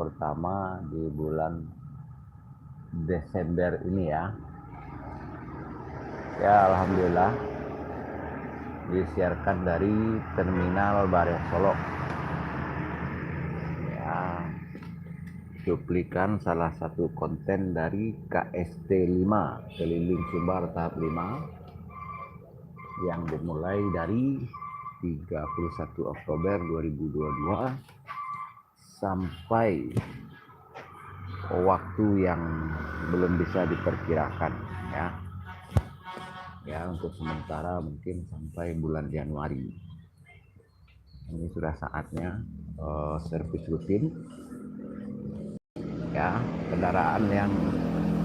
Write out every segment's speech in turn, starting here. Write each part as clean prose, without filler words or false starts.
pertama di bulan Desember ini ya. Ya, alhamdulillah disiarkan dari Terminal Bare Solo. Ya, cuplikan salah satu konten dari KST5 Keliling Sumbar tahap 5 yang dimulai dari 31 Oktober 2022 sampai waktu yang belum bisa diperkirakan ya. Ya, untuk sementara mungkin sampai bulan Januari. Ini sudah saatnya servis rutin ya, kendaraan yang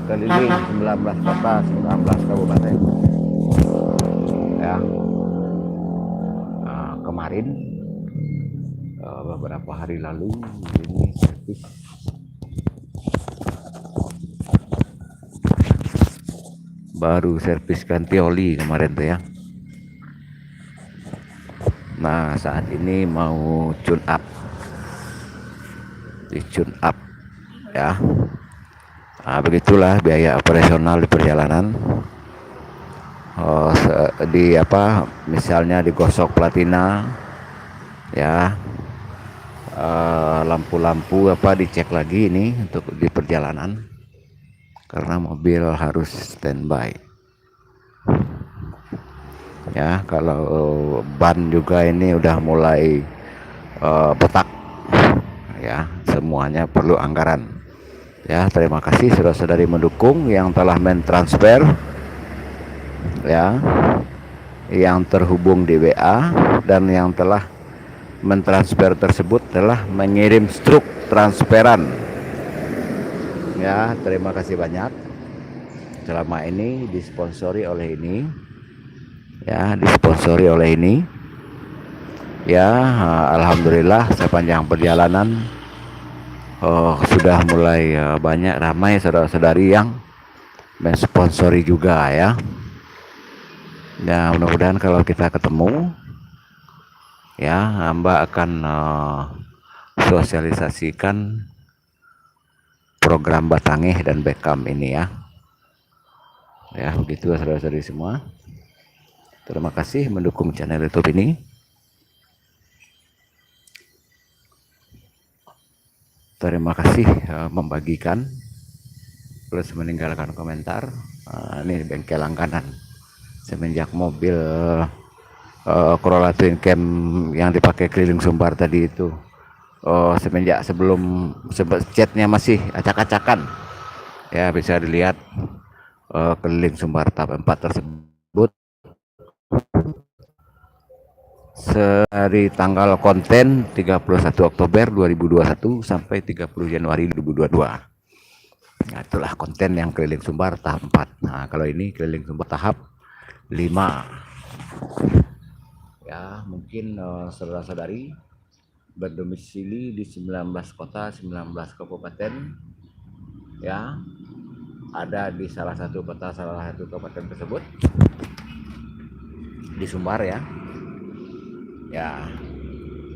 keliling 19 kota, 19 kabupaten ya. Kemarin beberapa hari lalu ini servis baru, servis ganti oli kemarin tuh ya. Nah, saat ini mau tune up, di tune up ya. Nah, begitulah biaya operasional di perjalanan. Di apa, misalnya digosok platina ya, lampu-lampu apa dicek lagi ini untuk di perjalanan karena mobil harus standby ya. Kalau ban juga ini udah mulai botak ya, semuanya perlu anggaran ya. Terima kasih saudara-saudari mendukung yang telah mentransfer ya, yang terhubung di WA dan yang telah mentransfer tersebut telah mengirim struk transferan ya. Terima kasih banyak. Selama ini disponsori oleh ini ya, disponsori oleh ini ya. Alhamdulillah sepanjang perjalanan sudah mulai banyak ramai saudara-saudari yang mensponsori juga ya. Ya, mudah-mudahan kalau kita ketemu ya, hamba akan sosialisasikan program Batangeh dan Beckham ini ya. Ya, begitu saudara-saudari semua. Terima kasih mendukung channel YouTube ini. Terima kasih membagikan plus meninggalkan komentar. Ini bengkel langganan semenjak mobil Corolla Twin Cam yang dipakai keliling Sumbar tadi itu, semenjak sebelum chatnya masih acak-acakan ya, bisa dilihat keliling Sumbar tahap 4 tersebut dari tanggal konten 31 Oktober 2021 sampai 30 Januari 2022. Nah, itulah konten yang keliling Sumbar tahap 4. Nah, kalau ini keliling Sumbar tahap 5 ya. Mungkin saudara-saudari berdomisili di 19 kota, 19 kabupaten ya, ada di salah satu kota, salah satu kabupaten tersebut di Sumbar ya. Ya,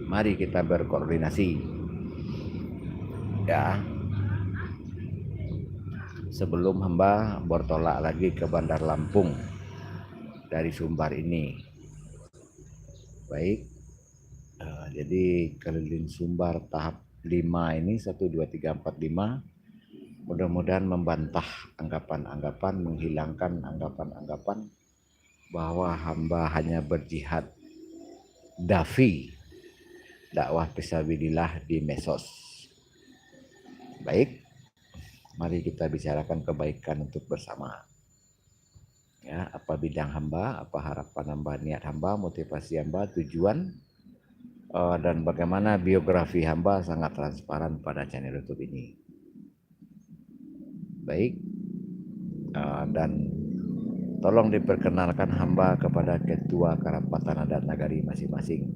mari kita berkoordinasi ya, sebelum hamba bertolak lagi ke Bandar Lampung dari Sumbar ini. Baik, jadi keliling Sumbar tahap 5 ini 1, 2, 3, 4, 5 mudah-mudahan membantah anggapan-anggapan, menghilangkan anggapan-anggapan bahwa hamba hanya berjihad dafi, dakwah fisabilillah di medsos. Baik, mari kita bicarakan kebaikan untuk bersama ya. Apa bidang hamba, apa harapan hamba, niat hamba, motivasi hamba, tujuan dan bagaimana biografi hamba sangat transparan pada channel YouTube ini. Baik, dan tolong diperkenalkan hamba kepada ketua Karapatan Adat Nagari masing-masing,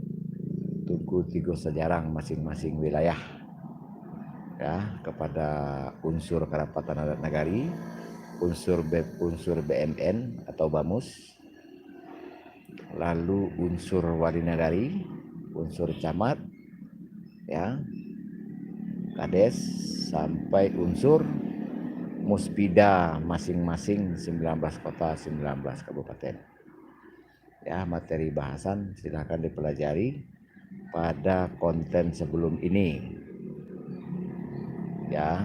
Tugu Tigo Sejarang masing-masing wilayah ya, kepada unsur Karapatan Adat Nagari, unsur BMN atau BAMUS, lalu unsur Wali Nagari, unsur camat ya, Kades sampai unsur Muspida masing-masing 19 kota 19 kabupaten. Ya, materi bahasan silahkan dipelajari pada konten sebelum ini. Ya.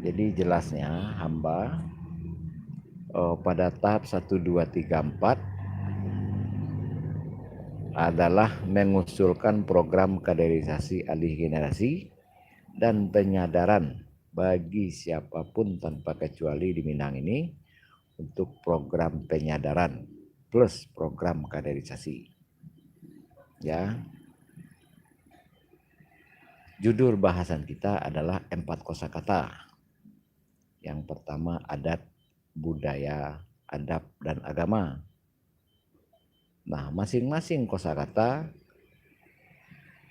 Jadi jelasnya hamba pada tahap 1, 2, 3, 4 adalah mengusulkan program kaderisasi alih generasi dan penyadaran bagi siapapun tanpa kecuali di Minang ini untuk program penyadaran plus program kaderisasi. Ya. Judul bahasan kita adalah 4 kosakata. Yang pertama adat, budaya, adab, dan agama. Nah, masing-masing kosakata,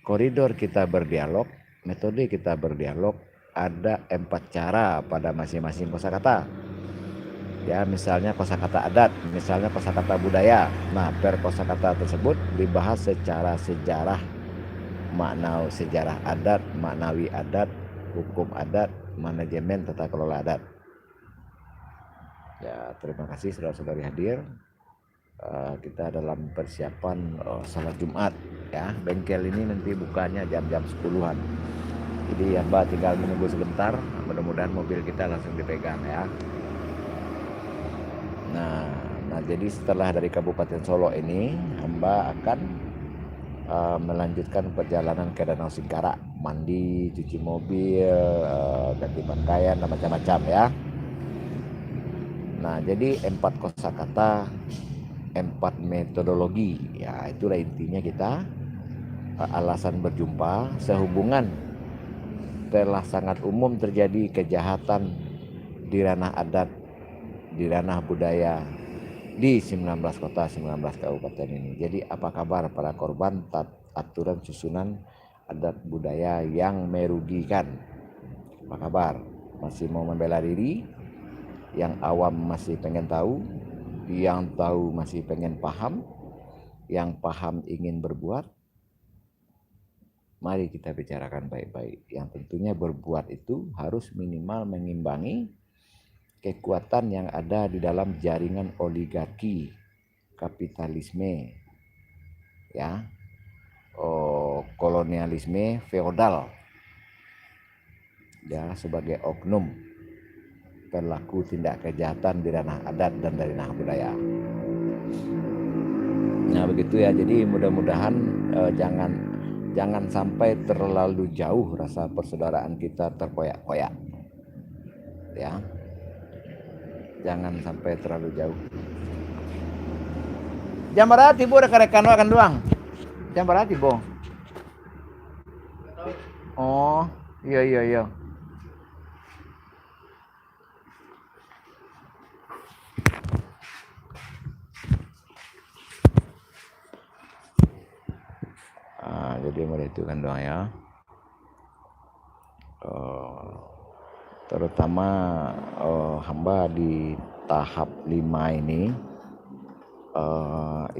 koridor kita berdialog, metode kita berdialog, ada 4 cara pada masing-masing kosakata. Ya, misalnya kosakata adat, misalnya kosakata budaya. Nah, per kosakata tersebut dibahas secara sejarah, makna sejarah adat, maknawi adat, hukum adat, manajemen tata kelola adat. Ya, terima kasih saudara-saudari hadir. Kita dalam persiapan salat Jumat, ya. Bengkel ini nanti bukanya jam-jam 10-an. Jadi hamba tinggal menunggu sebentar, mudah-mudahan mobil kita langsung dipegang, ya. Nah jadi setelah dari Kabupaten Solo ini, hamba akan melanjutkan perjalanan ke Danau Singkarak, mandi, cuci mobil, ganti pakaian, dan macam-macam, ya. Nah, jadi 4 kosakata, 4 metodologi, ya itulah intinya kita. Alasan berjumpa sehubungan telah sangat umum terjadi kejahatan di ranah adat, di ranah budaya di 19 kota 19 kabupaten ini. Jadi apa kabar para korban aturan susunan adat budaya yang merugikan? Apa kabar? Masih mau membela diri? Yang awam masih pengen tahu, yang tahu masih pengen paham, yang paham ingin berbuat. Mari kita bicarakan baik-baik. Yang tentunya berbuat itu harus minimal mengimbangi kekuatan yang ada di dalam jaringan oligarki kapitalisme, ya, kolonialisme feodal, ya, sebagai oknum pelaku tindak kejahatan di ranah adat dan dari ranah budaya. Nah begitu ya, jadi mudah-mudahan jangan sampai terlalu jauh rasa persaudaraan kita terkoyak-koyak, ya, jangan sampai terlalu jauh. Jam berapa tibo udah kerekan akan doang? Jam berapa tibo? Oh iya. Jadi mulai itu kan doang, ya. Terutama hamba di tahap 5 ini,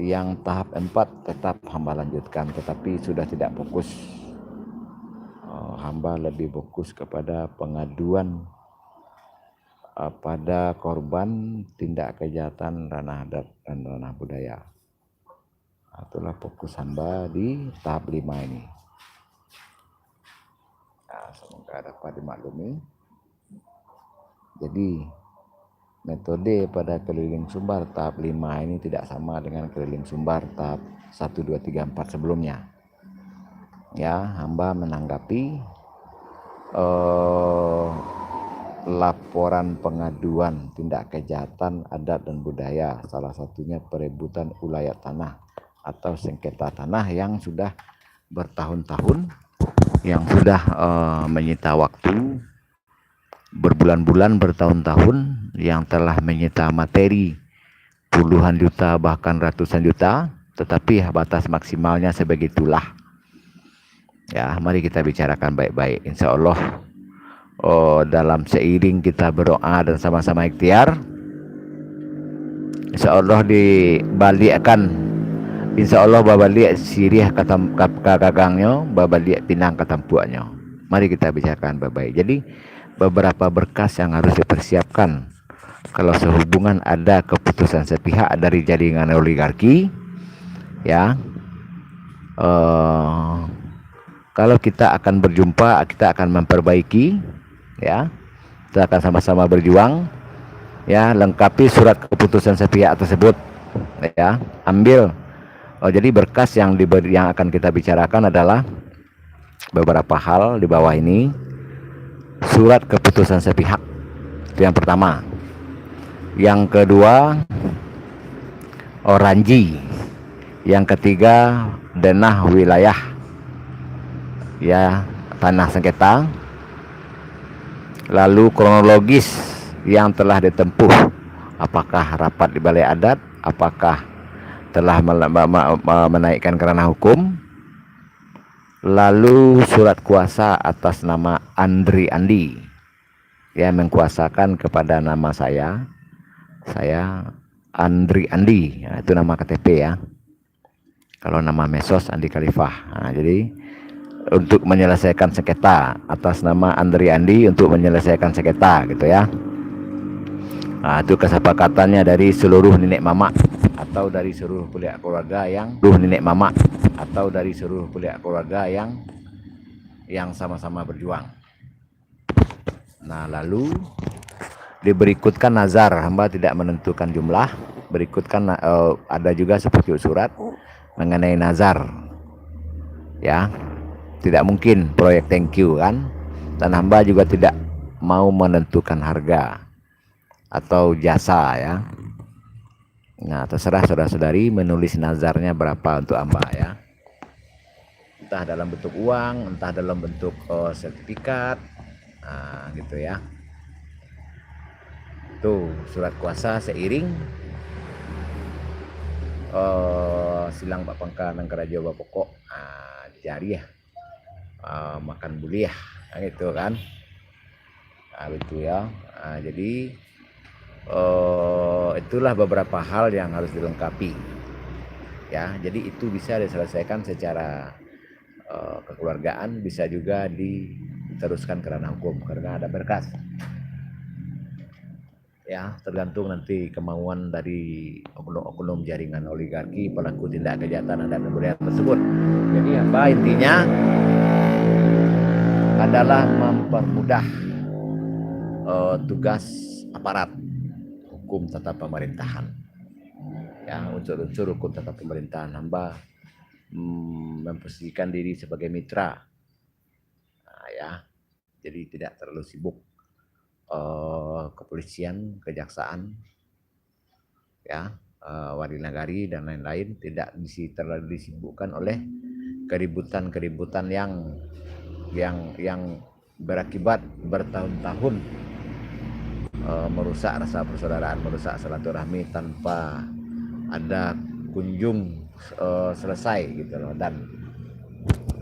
yang tahap 4 tetap hamba lanjutkan, tetapi sudah tidak fokus. Hamba lebih fokus kepada pengaduan pada korban tindak kejahatan ranah adat dan ranah budaya. Itulah fokus hamba di tahap 5 ini. Nah, semoga dapat dimaklumi. Jadi metode pada keliling sumbar tahap 5 ini tidak sama dengan keliling sumbar tahap 1, 2, 3, 4 sebelumnya. Ya, hamba menanggapi laporan pengaduan tindak kejahatan adat dan budaya, salah satunya perebutan ulayat tanah atau sengketa tanah yang sudah bertahun-tahun, yang sudah menyita waktu berbulan-bulan, bertahun-tahun, yang telah menyita materi puluhan juta bahkan ratusan juta, tetapi batas maksimalnya sebegitulah. Ya, mari kita bicarakan baik-baik. Insya Allah dalam seiring kita berdoa dan sama-sama ikhtiar, insya Allah dibalikkan, insya Allah babalik sirih kakagangnya, babalik pinang ketampuannya. Mari kita bicarakan baik-baik. Jadi beberapa berkas yang harus dipersiapkan kalau sehubungan ada keputusan sepihak dari jaringan oligarki, ya. Kalau kita akan berjumpa, kita akan memperbaiki, ya. Kita akan sama-sama berjuang, ya. Lengkapi surat keputusan sepihak tersebut, ya. Ambil. Jadi berkas yang akan kita bicarakan adalah beberapa hal di bawah ini. Surat keputusan sepihak itu yang pertama. Yang kedua, oranji. Yang ketiga, denah wilayah, ya, tanah sengketa. Lalu kronologis yang telah ditempuh, apakah rapat di balai adat, apakah telah menaikkan kerana hukum. Lalu surat kuasa atas nama Andri Andi, ya, mengkuasakan kepada nama saya Andri Andi, ya, itu nama KTP, ya. Kalau nama Mesos Andi Khalifah. Nah, jadi untuk menyelesaikan sengketa atas nama Andri Andi, untuk menyelesaikan sengketa, gitu, ya. Nah, itu kesepakatannya dari seluruh nenek mama atau dari seluruh pihak keluarga yang sama-sama berjuang. Nah, lalu diberikutkan nazar, hamba tidak menentukan jumlah. Berikutkan ada juga seperti surat mengenai nazar, ya. Tidak mungkin proyek thank you, kan, dan hamba juga tidak mau menentukan harga atau jasa, ya. Nah, terserah saudara-saudari menulis nazarnya berapa untuk hamba, ya. Entah dalam bentuk uang, entah dalam bentuk sertifikat, nah, gitu, ya. Tuh surat kuasa seiring silang Pak Pangka nang keraja pokok, jari, ya, makan buliah, gitu, kan. Nah, betul, ya. Nah, jadi itulah beberapa hal yang harus dilengkapi, ya. Jadi itu bisa diselesaikan secara kekeluargaan, bisa juga diteruskan ke ranah hukum karena ada berkas, ya. Tergantung nanti kemauan dari oknum-oknum jaringan oligarki pelaku tindak kejahatan dan kebudayaan tersebut. Jadi apa intinya adalah mempermudah tugas aparat hukum tata pemerintahan, ya. Unsur-unsur hukum tata pemerintahan hamba memposisikan diri sebagai mitra, nah, ya. Jadi tidak terlalu sibuk kepolisian, kejaksaan, ya, wali nagari dan lain-lain, tidak terlalu disibukkan oleh keributan-keributan yang berakibat bertahun-tahun merusak rasa persaudaraan, merusak silaturahmi tanpa ada kunjung selesai, gitu loh. Dan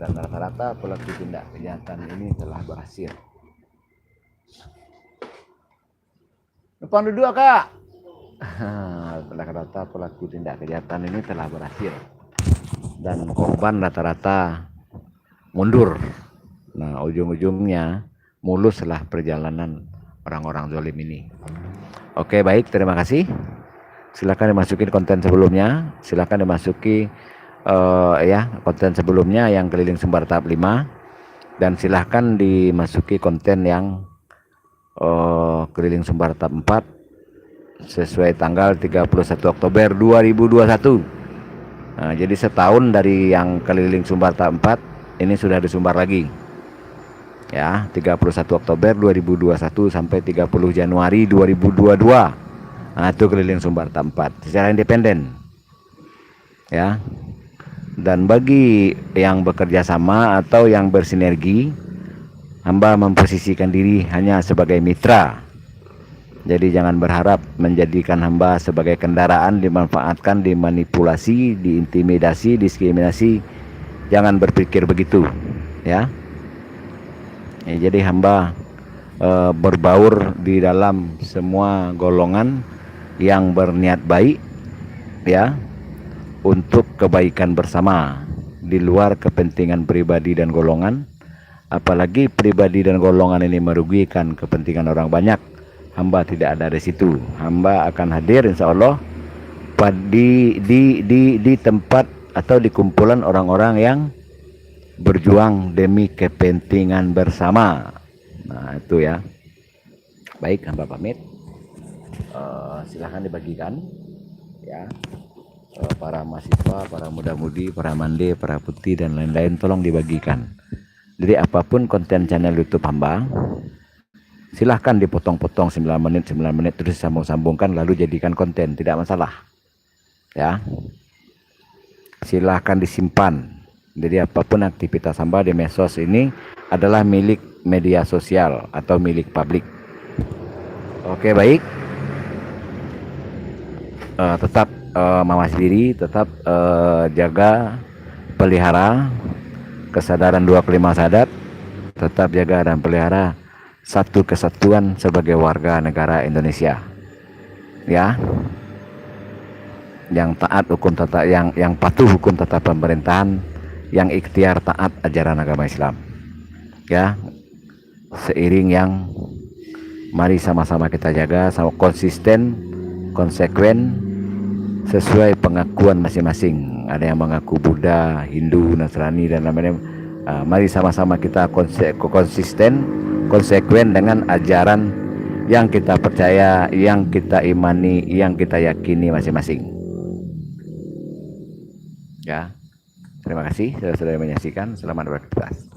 rata-rata pelaku tindak kejahatan ini telah berhasil. Depan duduk, Kak. Rata-rata pelaku tindak kejahatan ini telah berhasil dan korban rata-rata mundur. Nah, ujung-ujungnya muluslah perjalanan orang-orang zalim ini. Oke, baik, terima kasih. Silakan dimasukin konten sebelumnya. Silakan dimasuki ya, konten sebelumnya yang keliling Sumbar tahap 5, dan silakan dimasuki konten yang keliling Sumbar tahap 4 sesuai tanggal 31 Oktober 2021. Nah, jadi setahun dari yang keliling Sumbar tahap 4 ini sudah disumbar lagi, ya. 31 Oktober 2021 sampai 30 Januari 2022. Nah, itu keliling Sumbar tahap 4 secara independen, ya. Dan bagi yang bekerja sama atau yang bersinergi, hamba memposisikan diri hanya sebagai mitra. Jadi jangan berharap menjadikan hamba sebagai kendaraan dimanfaatkan, dimanipulasi, diintimidasi, diskriminasi. Jangan berpikir begitu, ya. Jadi hamba berbaur di dalam semua golongan yang berniat baik, ya, untuk kebaikan bersama di luar kepentingan pribadi dan golongan, apalagi pribadi dan golongan ini merugikan kepentingan orang banyak, hamba tidak ada di situ. Hamba akan hadir insya Allah di tempat atau di kumpulan orang-orang yang berjuang demi kepentingan bersama. Nah itu ya. Baik, hamba pamit. Silahkan dibagikan ya. Para mahasiswa, para muda-mudi, para mande, para putih dan lain-lain tolong dibagikan. Jadi apapun konten channel YouTube hamba, silahkan dipotong-potong 9 menit terus sambung-sambungkan lalu jadikan konten, tidak masalah ya. Silahkan disimpan. Jadi apapun aktivitas hamba di medsos ini adalah milik media sosial atau milik publik. Oke, baik. Tetap mawas diri, tetap jaga, pelihara kesadaran 2 kelima sadat, tetap jaga dan pelihara satu kesatuan sebagai warga negara Indonesia ya, yang taat hukum tata, yang patuh hukum tata pemerintahan, yang ikhtiar taat ajaran agama Islam ya. Seiring yang mari sama-sama kita jaga, sama konsisten, konsekuen sesuai pengakuan masing-masing. Ada yang mengaku Buddha, Hindu, Nasrani dan lain-lain. Mari sama-sama kita konsisten, konsekuen dengan ajaran yang kita percaya, yang kita imani, yang kita yakini masing-masing. Ya, terima kasih sudah menyaksikan. Selamat beraktivitas.